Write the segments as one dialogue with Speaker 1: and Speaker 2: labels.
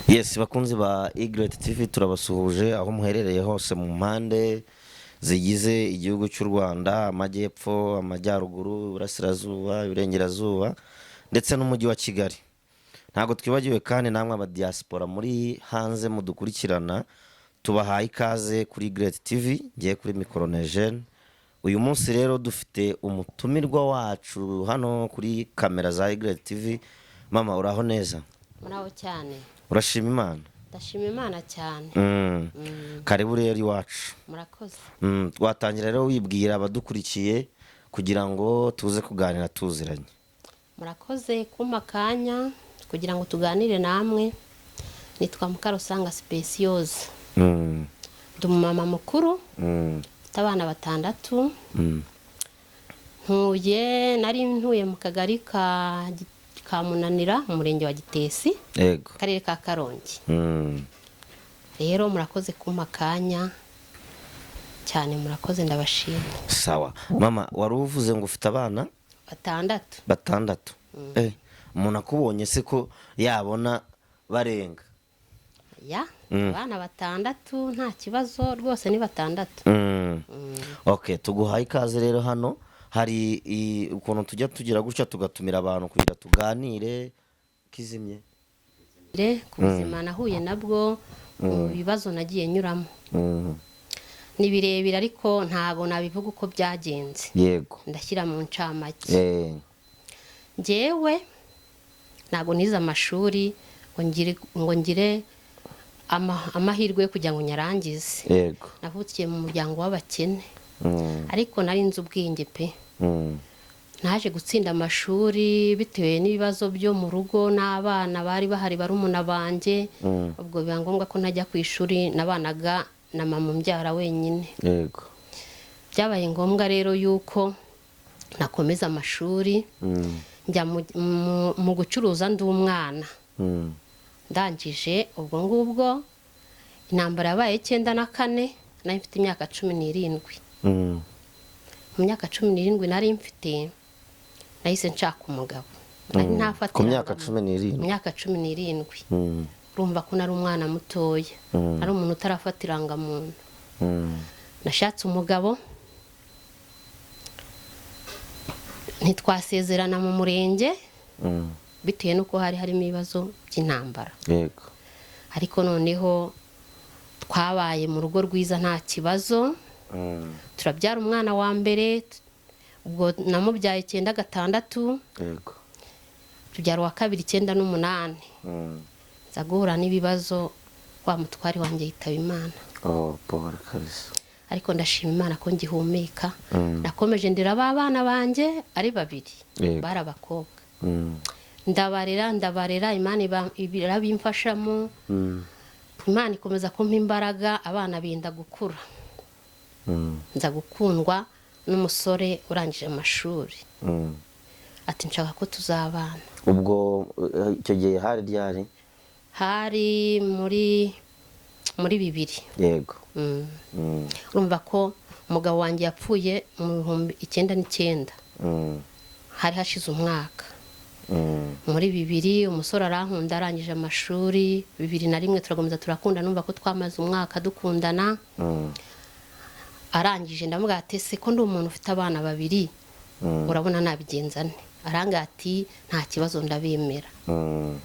Speaker 1: Yes, bakunzi ba Egret TV turabasuhuje aho muherereye hose mu mpande zigize igihugu cy'u Rwanda, amajyepfo, amajyaruguru, iburasirazuba, iburengerazuba ndetse n'umujyi wa Kigali. Ntabwo twibagiwe kandi namwe aba diaspora muri hanze mudukurikirana, tubahaye ikaze kuri Egret TV, ngiye kuri Micronegene. Uyu munsi rero dufite umutumirwa wacu hano kuri kamera za Egret TV. Mama, uraho neza?
Speaker 2: Muraho cyane.
Speaker 1: Urashima Imana?
Speaker 2: Ndashima Imana cyane.
Speaker 1: Karibu rero iwacu.
Speaker 2: Murakoze.
Speaker 1: Twatangira rero wibwira abadukurikiye kugira ngo tuze kuganira tuziranye.
Speaker 2: Murakoze kumpa akanya kugira ngo tuganire namwe. Nitwa Mukarusanga Speciose. Ndi umumama mukuru, mfite abana 6. Nari ntuye mu kagari ka Munanira mu murenge wa Gitesi,
Speaker 1: Yego.
Speaker 2: karere ka Karongi. Rero murakoze kumpa akanya cyane, murakoze, ndabashima.
Speaker 1: Sawa. Mama, wari uvuze ngo ufite abana
Speaker 2: 6.
Speaker 1: Umuntu akubonye se ko yabona barenga?
Speaker 2: Ya, abana 6 nta kibazo rwose, ni 6.
Speaker 1: Okay, tuguhaye ikaze rero hano. Hari ukuntu tujya tugira gutya tugatumira abantu kugira tuganire kizimye
Speaker 2: ku buzima nahuye nabwo, mu bibazo nagiye nyuramo. Ni birebire ariko ntago nabivuga uko byagenze.
Speaker 1: Yego.
Speaker 2: Ndashyira mu ncamake. Njyewe ntago nize amashuri ngo ngire amahirwe yo kugira ngo nyarangize.
Speaker 1: Yego.
Speaker 2: Navukiye mu muryango w'abakene, ariko nari nzi ubwenge pe. Naje gutsinda amashuri bitewe n'ibibazo byo mu rugo, n'abana bari bahari barumuna banje. Ubwo biba ngombwa ko najya ku ishuri, nabanaga na mama umbyara wenyine.
Speaker 1: Yego.
Speaker 2: Byabaye ngombwa rero yuko nakomeza amashuri, njya mu gucuruza ndi umwana. Ndangije ubwo ngubwo intambara yabaye 94, nari mfite imyaka 17. Mu myaka 17 nari mfite, nahise nshaka umugabo. Nari ntafatira
Speaker 1: ku myaka 17.
Speaker 2: Mu myaka 17. Urumva ko nari umwana mutoya, ari umuntu utarafatiranga muntu. Nashatse umugabo, ntitwasezerana mu murenge bitewe nuko hari harimo ibibazo by'intambara.
Speaker 1: Yego.
Speaker 2: Ariko noneho twabaye mu rugo rwiza nta kibazo. Turabyara umwana wa mbere, ubwo namubyaye 9/6.
Speaker 1: Yego.
Speaker 2: Tubyara wa kabiri 9/8. Nza guhura n'ibibazo, wa mutwari wanjye yitaba Imana.
Speaker 1: Paul kabisa.
Speaker 2: Ariko ndashima Imana ko ngihumeka. Nakomeje ndera abana banjye ari 2. Bari abakobwa. Ndabarera, Imana irabimfashamo. Imana ikomeza kumpa imbaraga, abana binda gukura. Nza gukundwa n'umusore urangije amashuri. Ati nshaka ko tuzabana.
Speaker 1: Ubwo icyo gihe hari ryari?
Speaker 2: Hari muri 2.
Speaker 1: Yego.
Speaker 2: Urumva ko umugabo wanjye yapfuye mu 1999. Hari hashize umwaka. Muri 2 umusore arankunda, arangije amashuri. 2001 turagomeza turakunda, numva ko twamaze umwaka dukundana. Arangije ndamubwira ati se ko ndi umuntu ufite abana 2, urabona nabigenza nte? Aranga ati nta kibazo, ndabemera.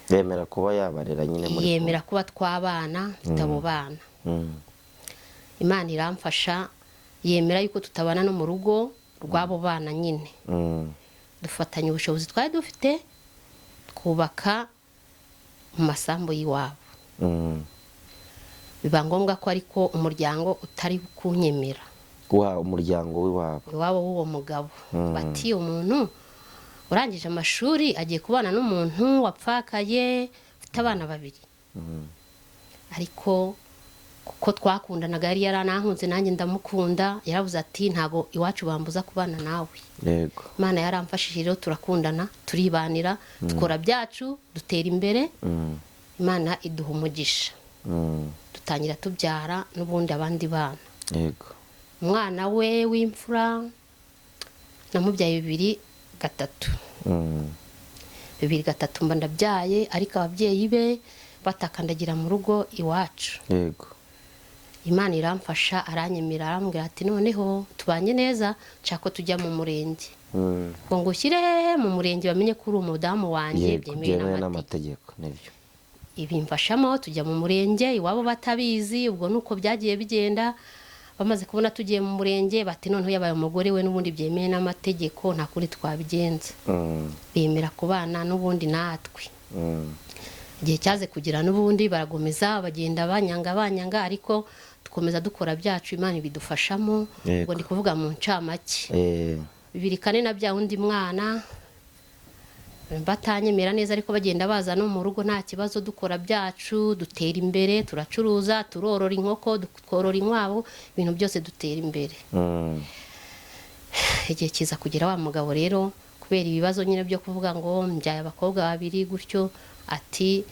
Speaker 1: Yemera kuba yabarera nyine muri.
Speaker 2: Yemera kuba twabana, mfite abo bana. Imana iramfasha, yemera yuko tutabana no mu rugo rw'abo bana nyine. Dufatanya ubushobozi twari dufite, twubaka mu masambu y'iwabo. Biba ngombwa ko ariko umuryango utari kunyemera.
Speaker 1: Umuryango
Speaker 2: iwabo w'uwo mugabo. Bati umuntu urangije amashuri agiye kubana n'umuntu wapfakaye, ufite abana 2. Ariko kuko twakundanaga, yari yaranankunze nanjye ndamukunda, yaravuze ati ntago iwacu bambuza kubana nawe.
Speaker 1: Yego.
Speaker 2: Imana yaramfashije rero turakundana, turibanira, dukora byacu, dutera imbere. Imana iduha umugisha. Dutangira tubyara n'ubundi abandi bana.
Speaker 1: Yego.
Speaker 2: Umwana we w'imfura namubyaye 2/3. 2/3 mba ndabyaye, ariko ababyeyi be batakandagira mu rugo iwacu.
Speaker 1: yego
Speaker 2: Imana iramfasha aranyemera arambwira ati noneho tubanye neza nshaka ko tujya mu murenge. ngo ngushyire mu murenge bamenye ko uri umudamu wanjye
Speaker 1: yego
Speaker 2: byemewe
Speaker 1: byemewe
Speaker 2: n'amategeko.
Speaker 1: n'amategeko nibyo
Speaker 2: Ibimfashamo tujya mu murenge iwabo batabizi, ubwo nuko byagiye bigenda. Bamaze kubona tugiye mu murenge bati noneho yabaye umugore we n'ubundi byemewe n'amategeko nta kuri twabigenza. Bemera kubana n'ubundi natwe. Igihe cyaze kugira n'ubundi baragomeza bagenda banyanga ariko dukomeza dukora byacu, Imana ibidufashamo. Ubwo ndi kuvuga mu ncamake 2004 na bya undi mwana batanyemera neza ariko bagenda baza no mu rugo nta kibazo, dukora byacu, dutera imbere, turacuruza, turorora inkoko, tworora inkwabo, ibintu byose dutera imbere. Igihe kiza kugira wa mugabo rero kubera ibibazo nyine byo kuvuga ngo mbyaye abakobwa 2 gutyo, ati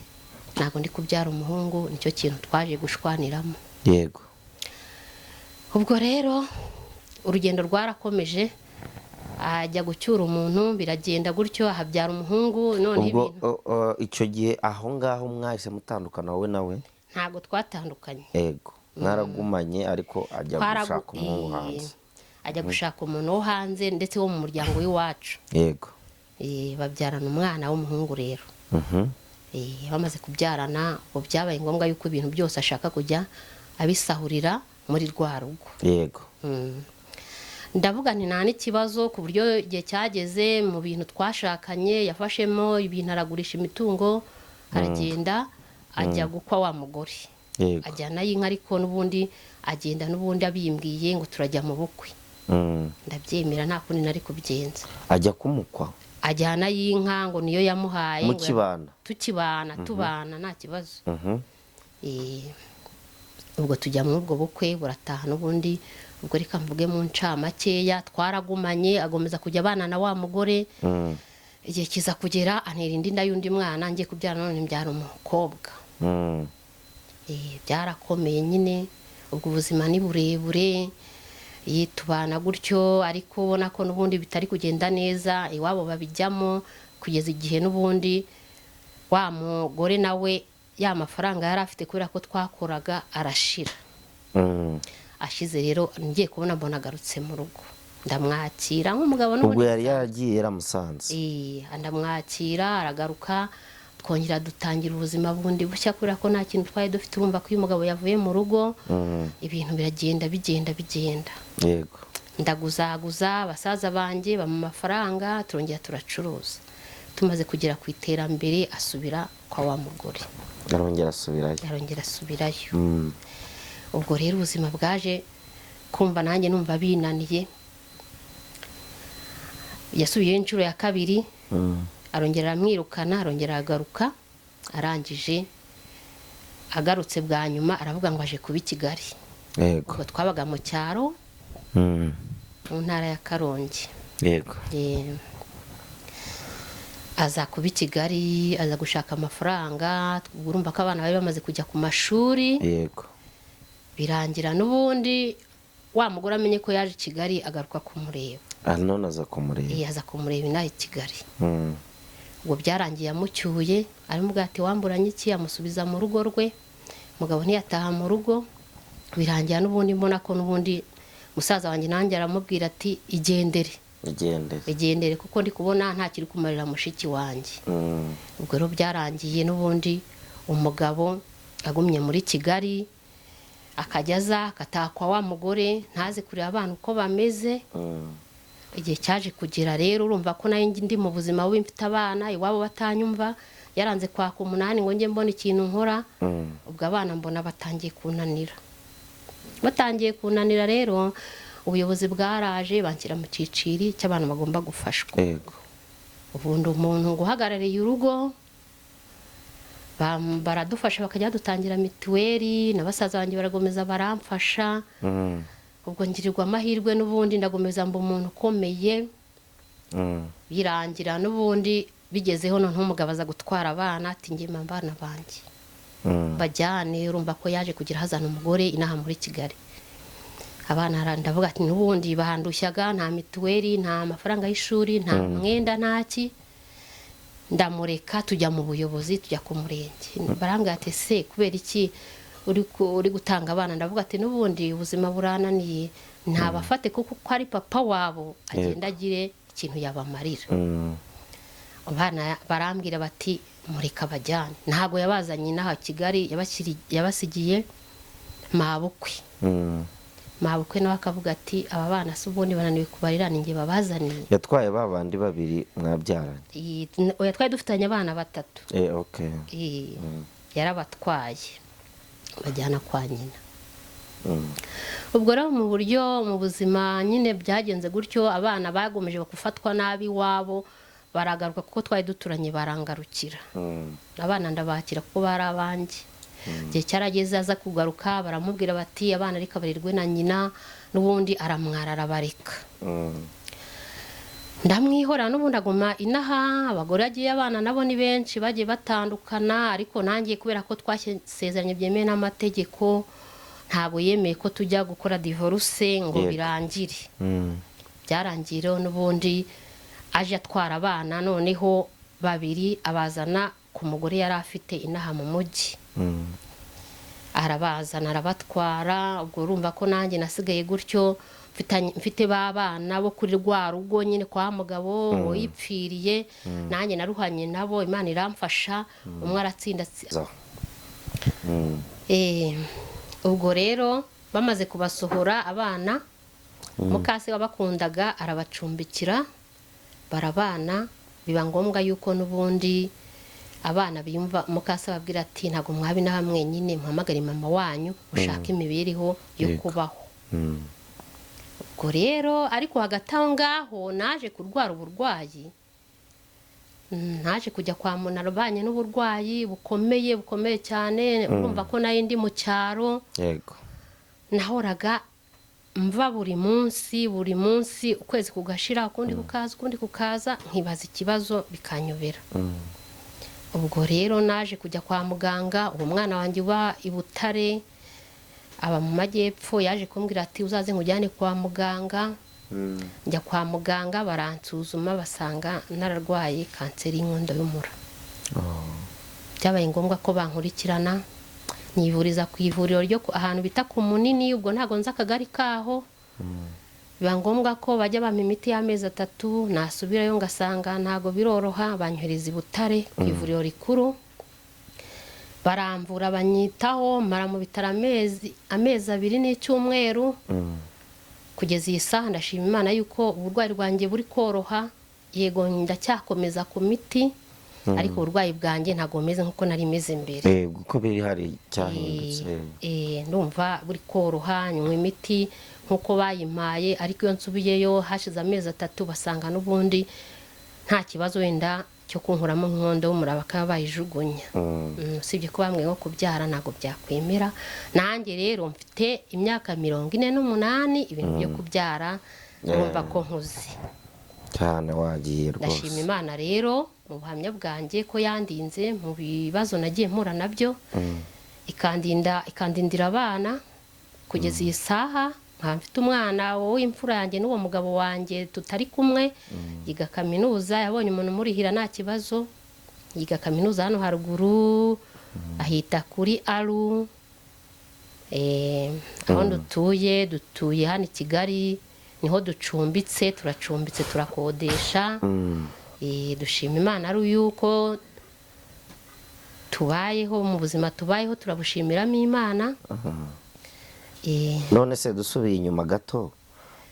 Speaker 2: ntabwo ndi kubyara umuhungu, nicyo kintu twaje gushwaniramo.
Speaker 1: yego
Speaker 2: Ubwo rero urugendo rwarakomeje, ajya gucyura umuntu biragenda gutyo, ahabyara umuhungu. None
Speaker 1: ubwo
Speaker 2: ibintu
Speaker 1: icyo gihe aho ngaho mwahise mutandukana wowe nawe?
Speaker 2: ntabwo twatandukanye.
Speaker 1: yego mwaragumanye ariko ajya gushaka umuhungu hanze?
Speaker 2: Ajya gushaka umuntu wo hanze ndetse wo mu muryango w'iwacu.
Speaker 1: yego
Speaker 2: babyarana umwana w'umuhungu rero. Bamaze kubyarana ubwo byabaye ngombwa yuko ibintu byose ashaka kujya abisahurira muri rwa rugo.
Speaker 1: yego
Speaker 2: Ndavuga nti nta n'ikibazo, ku buryo igihe cyageze mu bintu twashakanye yafashemo ibintu aragurisha imitungo, aragenda ajya gukwa wa mugore.
Speaker 1: yego
Speaker 2: Ajyana y'inka ariko n'ubundi agenda n'ubundi abimbwiye ngo turajya mu bukwe. Ndabyemera nta kundi nari kubigenza.
Speaker 1: ajya kumukwa?
Speaker 2: Ajyana y'inka ngo niyo yamuhaye ngo
Speaker 1: mukibana?
Speaker 2: tukibana tubana nta kibazo. Ubwo tujya muri ubwo bukwe burataha n'ubundi. Ubwo reka mvuge mu ncamakeya twaragumanye, agomeza kujya abana na wa mugore. Igihe kiza kugera antera indi nda y'undi mwana, ngiye kubyara none mbyara umukobwa. Byarakomeye nyine, ubwo ubuzima ni burebure, tubana gutyo ariko ubona ko n'ubundi bitari kugenda neza, iwabo babijyamo kugeza igihe n'ubundi wa mugore nawe ya mafaranga yari afite kubera ko twakoraga arashira. Ashize rero ngiye kubona mbona agarutse mu rugo, ndamwakira nk'umugabo
Speaker 1: ubwo yari yaragiye yaramusanze?
Speaker 2: ndamwakira aragaruka, twongera dutangira ubuzima bundi bushya kubera ko nta kintu twari dufite. Urumva ko uyu mugabo yavuye mu rugo, ibintu biragenda bigenda.
Speaker 1: yego
Speaker 2: ndaguzaguza basaza banjye bamu mafaranga, turongera turacuruza. Tumaze kugera ku iterambere asubira kwa wa mugore,
Speaker 1: arongera asubirayo.
Speaker 2: ubwo rero ubuzima bwaje kumva nanjye numva binaniye. Yasubiyeyo inshuro ya 2, arongera aramwirukana, arongera agaruka. Arangije agarutse bwa nyuma aravuga ngo aje kuba i Kigali.
Speaker 1: yego
Speaker 2: ubwo twabaga mu cyaro mu ntara ya Karongi.
Speaker 1: yego
Speaker 2: aza kuba i Kigali, aza gushaka amafaranga. Urumva ko abana bari bamaze kujya ku mashuri.
Speaker 1: yego
Speaker 2: Birangira n'ubundi wa mugore amenye ko yaje i Kigali, agaruka kumureba.
Speaker 1: none aza kumureba?
Speaker 2: aza kumureba inaha i Kigali. ubwo byarangiye amucyuye, aramubwira ati wamburanye iki, amusubiza mu rugo rwe. Mugabo ntiyataha mu rugo. Birangira n'ubundi mbona ko n'ubundi musaza wanjye nanjye aramubwira ati igendere kuko ndi kubona nta kiri kumarira mushiki wanjye. ubwo rero byarangiye n'ubundi umugabo agumye muri Kigali, akajya aza akatakwa wa mugore, ntaze kureba abana uko bameze. Igihe cyaje kugira rero urumva ko nayo ndi mu buzima bubi, mfite abana iwabo batanyumva, yaranze kwaka 8 ngo njye mbona ikintu nkora. ubwo abana mbona batangiye kunanira rero ubuyobozi bwaraje banshyira mu cyiciri cy'abantu bagomba gufashwa.
Speaker 1: yego
Speaker 2: ubundi umuntu guhagarariye urugo baradufasha, bakajya dutangira mituweli, na basaza banjye baragomeza baramfasha. ubwo ngirirwa amahirwe n'ubundi ndagomeza mba umuntu ukomeye. Birangira n'ubundi bigezeho none umugabo aza gutwara abana, ati ngiye mbana banjye bajyane. Urumva ko yaje kugira hazana umugore inaha muri Kigali. Abana ndavuga ati n'ubundi bahandushyaga, nta mituweli, nta mafaranga y'ishuri, nta mwenda, ntaki. ndamureka tujya mu buyobozi, tujya ku murenge. Barambwira ati se kubera iki uri gutanga abana? Ndavuga ati n'ubundi ubuzima burananiye, ntabafate kuko ari papa wabo, agenda agire ikintu yabamarira. Abana barambwira bati mureka bajyane. Ntabwo yabazanye inaha Kigali, yabasigiye mabukwe. Mabukwe nawe akavuga ati aba bana se ubundi bananiwe kubarira, ninjye babazaniye.
Speaker 1: Yatwaye babandi babiri mwabyaranye?
Speaker 2: Yatwaye dufitanye abana 3.
Speaker 1: Okay.
Speaker 2: Yarabatwaye bajyana kwa nyina. Ubwo rero mu buryo mu buzima nyine byagenze gutyo, abana bagomeje gufatwa nabi wabo, baragaruka kuko twari duturanye, barangarukira. Abana ndabakira kuko bari abanjye. Gihe cyarageze aza kugaruka, baramubwira bati abana ariko barirwe na nyina, n'ubundi aramwara arabareka. Ndamwihora n'ubundi aguma inaha. Abagore agiye abana nabo ni benshi bagiye batandukana, ariko nangiye kubera ko twasezeranye byemewe n'amategeko, ntabwo yemeye ko tujya gukora divorce ngo birangire. Byarangiye n'ubundi aje atwara abana, noneho 2 abazana ku mugore yari afite inaha mu mujyi. Arabazana arabatwara. Ubwo urumva ko nanjye nasigaye gutyo, mfite babana bo kuri rwa rugo nyine kwa mugabo yipfiriye. Nanjye naruhanye nabo, Imana iramfasha, umwe aratsinda. Ubwo rero bamaze kubasohora abana, mukase wabakundaga arabacumbikira, barabana. Biba ngombwa yuko n'ubundi abana biyumva, mukase babwira ati ntago mwabi na hamwe nyine, muhamagare mama wanyu mushaka imibereho yo kubaho. Ubwo rero ariko hagati aho ngaho naje kurwara uburwayi, naje kujya kwa munarabanye n'uburwayi bukomeye cyane. Urumva ko nayo ndi mu cyaro. Yego. Nahoraga mva buri munsi ukwezi kugashira, ukundi kukaza, nkibaza ikibazo bikanyobera. Ubwo rero naje kujya kwa muganga. Uwo mwana wanjye uba i Butare, aba mu majyepfo, yaje kumbwira ati uzaze nkujyane kwa muganga. Njya kwa muganga, baransuzuma basanga nararwaye kanseri y'inkondo y'umura. Byabaye ngombwa ko bankurikirana, nivuriza ku ivuriro ryo ahantu bita ku Munini. Ubwo ntago nza akagari kaho. Biba ngombwa ko bajya bampa imiti y'amezi 3, nasubirayo ngasanga ntago biroroha, banyohereza i Butare ku ivuriro rikuru. Baramvura, banyitaho, mara mu bitaro amezi 2 n'icyumweru. Kugeza iyi saha ndashima Imana yuko uburwayi bwanjye buri koroha. Yego ndacyakomeza ku miti, ariko uburwayi bwanjye ntago meze nkuko nari meze mbere.
Speaker 1: Uko biri hari cyahindutse.
Speaker 2: Ndumva buri koroha, nywa imiti nkuko bayimpaye, ariko iyo nsubiyeyo hashize amezi 3 basanga n'ubundi nta kibazo wenda cyo kunkuramo inkondo y'umura, bakaba bayijugunya. Usibye ko bamwe nko kubyara ntago byakwemera. Nanjye rero mfite imyaka 48, ibintu byo kubyara urumva ko nkuze
Speaker 1: cyane. Wagiye rwose.
Speaker 2: Ndashima Imana rero mu buhamya bwanjye ko yandinze mu bibazo nagiye mpura nabyo, ikandindira abana kugeza iyi saha. Mfite umwana w'imfura yanjye n'uwo mugabo wanjye tutari kumwe, yiga kaminuza, yabonye umuntu umurihira nta kibazo. Yiga kaminuza hano haruguru, ahita kuri Aru. Aho dutuye hano i Kigali, niho ducumbitse, turakodesha. Dushima Imana ari yuko tubayeho mu buzima tubayeho, turabushimiramo Imana.
Speaker 1: None se dusubiye inyuma gato,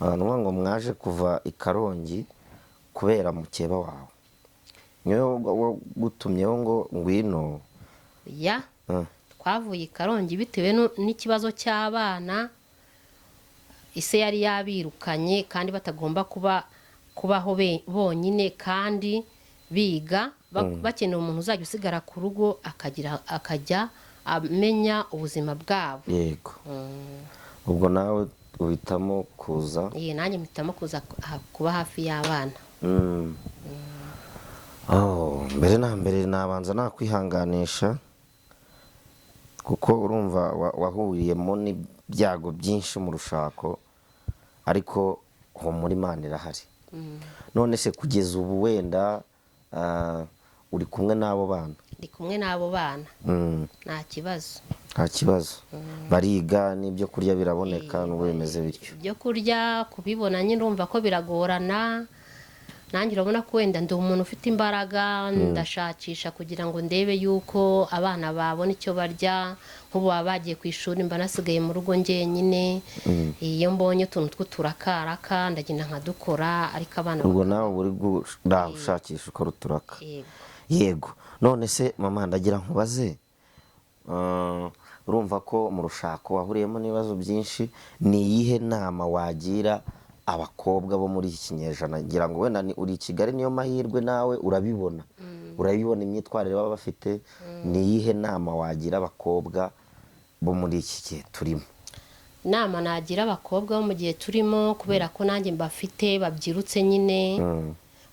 Speaker 1: ngo mwaje kuva i Karongi kubera mukeba wawe, niwe gutumyeho ngo ngwino?
Speaker 2: Twavuye i Karongi bitewe n'ikibazo cy'abana. Ise yari yabirukanye kandi batagomba kubaho bonyine, kandi biga bakeneye umuntu uzajya usigara ku rugo akajya amenya ubuzima bwabo.
Speaker 1: Yego. Ubwo nawe uhitamo kuza?
Speaker 2: Nanjye mpitamo kuza kuba hafi y'abana.
Speaker 1: Mbere na mbere nabanza nakwihanganisha, kuko urumva wahuriyemo n'ibyago byinshi mu rushako, ariko ho muri Imana irahari. None se kugeza ubu wenda uri kumwe n'abo bana?
Speaker 2: ndi kumwe n'abo bana nta kibazo.
Speaker 1: Nta kibazo. Bariga n'ibyo kurya biraboneka n'ubu bimeze bityo?
Speaker 2: ibyo kurya kubibona nyine urumva ko biragorana. nanjye urabona ko wenda ndi umuntu ufite imbaraga, ndashakisha kugira ngo ndebe yuko abana babona icyo barya. nk'ubu baba bagiye ku ishuri mba nasigaye mu rugo njyenyine. iyo mbonye utuntu tw'uturakaraka ndagenda nkadukora, ariko abana
Speaker 1: ubwo nawe uri gushakisha ukora uturaka?
Speaker 2: Yego.
Speaker 1: Yego. None se mama ndagira nkubaze, urumva ko mu rushako wahuriyemo n'ibibazo byinshi, ni iyihe nama wagira abakobwa bo muri iki kinyejana? ngira ngo wenda uri i Kigali niyo mahirwe nawe urabibona imyitwarire baba bafite. ni iyihe nama wagira abakobwa bo muri iki gihe turimo?
Speaker 2: inama nagira abakobwa bo mu gihe turimo, kubera ko nanjye mbafite babyirutse nyine.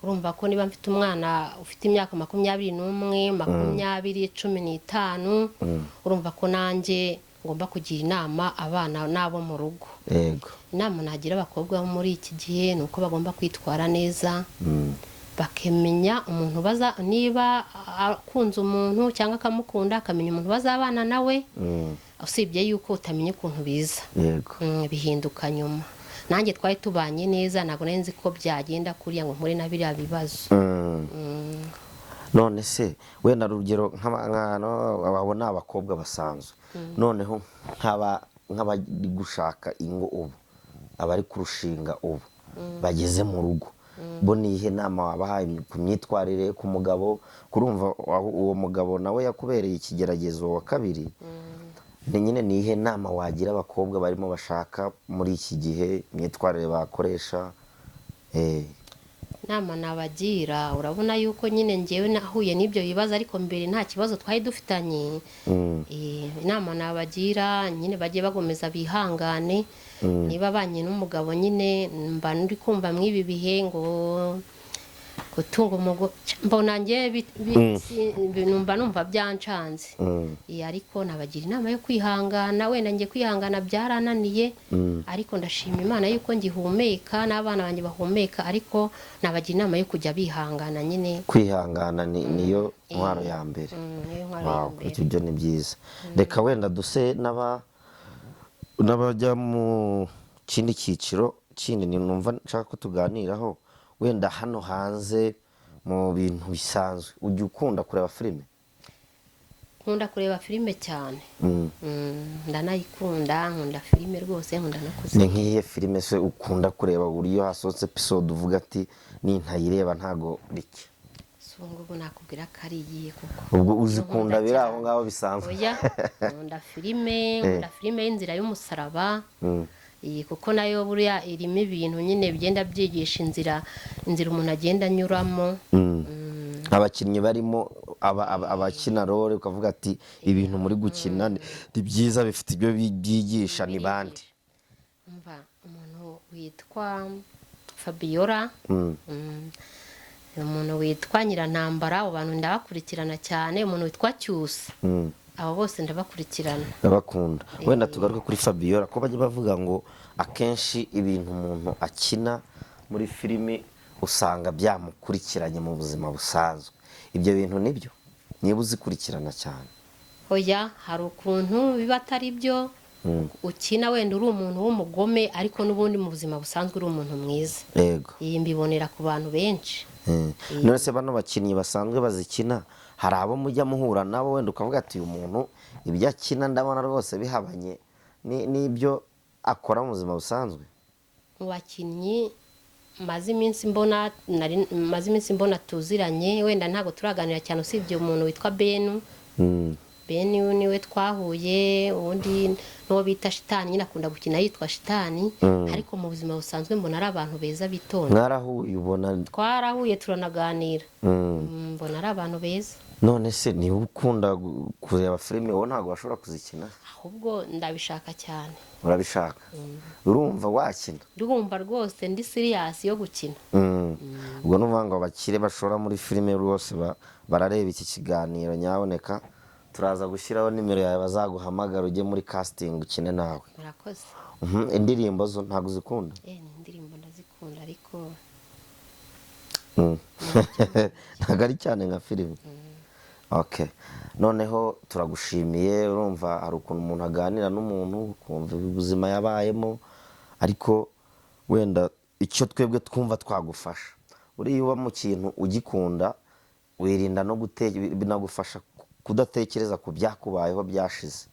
Speaker 2: urumva ko niba mfite umwana ufite imyaka 21, 20, 15, urumva ko nanjye ngomba kugira inama abana n'abo mu rugo.
Speaker 1: Yego.
Speaker 2: inama nagira abakobwa bo muri iki gihe ni uko bagomba kwitwara neza, bakemenya umuntu niba akunze umuntu cyangwa akamukunda, akamenya umuntu bazabana nawe. usibye yuko utamenya ukuntu biza.
Speaker 1: Yego.
Speaker 2: bihinduka nyuma. nanjye twari tubanye neza, ntabwo nari nzi ko byagenda kuriya ngo mpure na biriya bibazo.
Speaker 1: none se wenda urugero abo ni abakobwa basanzwe, noneho nk'abari gushaka ingo ubu, abari kurushinga ubu bageze mu rugo, bo ni ihe nama wabahaye ku myitwarire ku mugabo? kurumva uwo mugabo nawe yakubereye ikigeragezo wa kabiri. nyine ni ihe nama wagira abakobwa barimo bashaka muri iki gihe, imyitwarire bakoresha?
Speaker 2: inama nabagira, urabona yuko nyine ngewe nahuye n'ibyo bibazo, ariko mbere nta kibazo twari dufitanye. inama nabagira nyine bagiye bagomeza bihangane. niba banye n'umugabo nyine mba ndi kumva mw'ibi bihe ngo gutunga umugore, mbona nge numva byancanze. ariko nabagira inama yo kwihangana. wenda nge kwihangana byarananiye, ariko ndashima Imana yuko ngihumeka n'abana banjye bahumeka. ariko nabagira inama yo kujya bihangana nyine.
Speaker 1: kwihangana niyo ntwaro ya mbere. ibyo ni byiza. reka wenda duse n'abajya mu kindi cyiciro kindi numva nshaka ko tuganiraho. wenda hano hanze mu bintu bisanzwe, ujya ukunda kureba filime?
Speaker 2: nkunda kureba filime cyane. ndanayikunda, nkunda filime rwose, nkunda no kuzireba.
Speaker 1: ni nk'iyihe filime se ukunda kureba, uburyo hasohotse episode uvuga ati nintayireba ntago rike?
Speaker 2: ubwo nakubwira ko ari iyihe kuko
Speaker 1: ubwo uzikunda biri aho ngaho bisanzwe?
Speaker 2: oya, nkunda filime y'Inzira y'Umusaraba. kuko nayo buriya irimo ibintu nyine bigenda byigisha inzira umuntu agenda anyuramo.
Speaker 1: abakinnyi barimo abakina role ukavuga ati ibintu muri gukina ni byiza, bifite ibyo byigisha. ni bande?
Speaker 2: umuntu witwa Fabiola, umuntu witwa Nyirantambara, abo bantu ndabakurikirana cyane. umuntu witwa Cyusa, abo bose ndabakurikirana,
Speaker 1: ndabakunda. wenda tugaruke kuri Fabiola, ko bajya bavuga ngo akenshi ibintu umuntu akina muri filimi usanga byamukurikiranye mu buzima busanzwe. ibyo bintu nibyo? niba uzikurikirana cyane?
Speaker 2: oya, hari ukuntu biba atari byo. ukina wenda uri umuntu w'umugome, ariko n'ubundi mu buzima busanzwe uri umuntu mwiza.
Speaker 1: Yego.
Speaker 2: iyi mbibonera ku bantu benshi.
Speaker 1: none se bano bakinnyi basanzwe bazikina, hari abo mujya muhura nabo wenda ukavuga ati uyu muntu ibyo akina ndabona rwose bihabanye n'ibyo akora mu buzima busanzwe?
Speaker 2: mu bakinnyi maze iminsi mbona tuziranye, wenda ntabwo turaganira cyane, usibye umuntu witwa Benu. Benu niwe twahuye, ubundi n'uwo bita Shitani, nyine akunda gukina yitwa Shitani. ariko mu buzima busanzwe mbona ari abantu beza bitonda.
Speaker 1: mwarahuye? ubona
Speaker 2: twarahuye turanaganira. mbona ari abantu beza.
Speaker 1: none se niba ukunda kureba filime, wowe ntabwo washobora kuzikina?
Speaker 2: ahubwo ndabishaka cyane.
Speaker 1: urabishaka? urumva wakina?
Speaker 2: ndumva rwose ndi serious yo gukina.
Speaker 1: ubwo n'uvuga ngo abakire bashora muri filime rwose barareba iki kiganiro, nyaboneka turaza gushyiraho nimero yawe bazaguhamagara ujye muri casting ukine nawe.
Speaker 2: murakoze.
Speaker 1: indirimbo zo ntabwo uzikunda?
Speaker 2: indirimbo ndazikunda, ariko
Speaker 1: ntabwo ari cyane nka filime. Okay, noneho turagushimiye. Urumva hari ukuntu umuntu aganira n'umuntu ukumva ubuzima yabayemo, ariko wenda icyo twebwe twumva twagufasha, uriya uba mu kintu ugikunda wirinda no binagufasha kudatekereza ku byakubayeho byashize.